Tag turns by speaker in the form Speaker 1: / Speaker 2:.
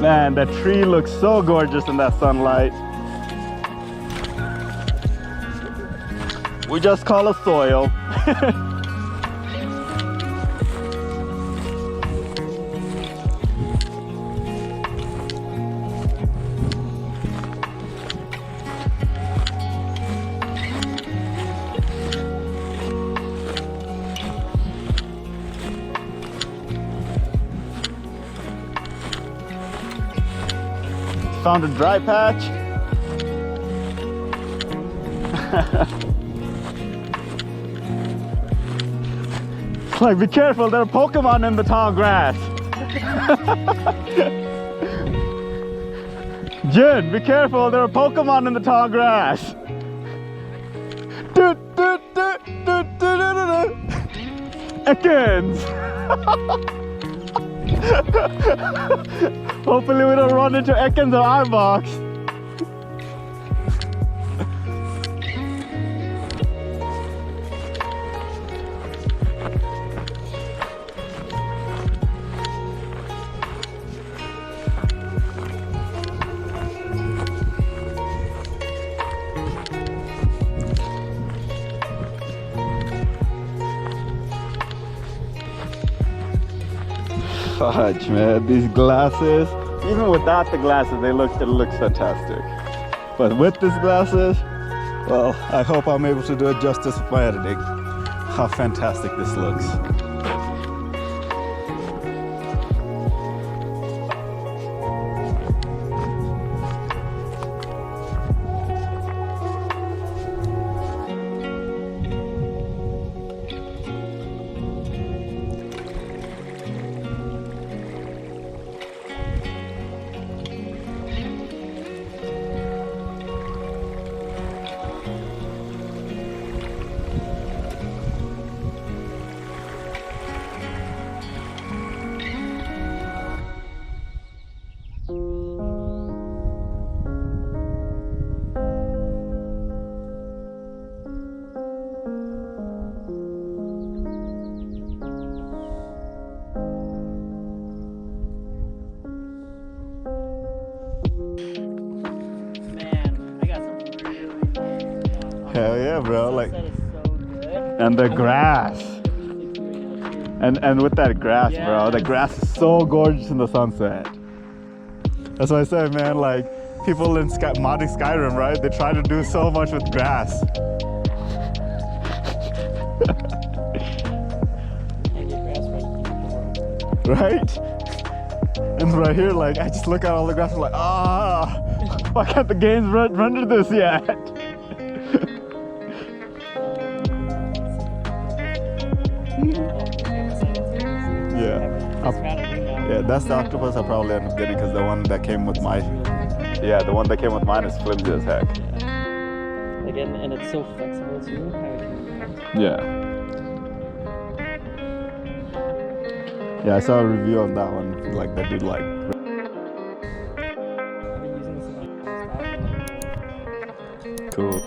Speaker 1: Man, that tree looks so gorgeous in that sunlight. We just call it soil. Found a dry patch. It's like, be careful, there are Pokemon in the tall grass. Jin, be careful, there are Pokemon in the tall grass. Ekans. Hopefully we don't run into Ekans or Ibox. Fudge, man, these glasses, even without the glasses, it looks fantastic. But with these glasses, well, I hope I'm able to do it justice with my editing. How fantastic this looks. Hell yeah, bro! Like, and the grass, and with that grass, bro, the grass is so gorgeous in the sunset. That's what I said, man. Like, people in modding Skyrim, right? They try to do so much with grass. Right? And right here, like, I just look at all the grass and I'm like, why can't the games render this yet? Yeah, that's the octopus I probably end up getting, because the one that came with my, the one that came with mine is flimsy as heck.
Speaker 2: Again, and it's so flexible too.
Speaker 1: Yeah, I saw a review on that one, like that dude like.
Speaker 2: I've been using this in my stock.
Speaker 1: Cool.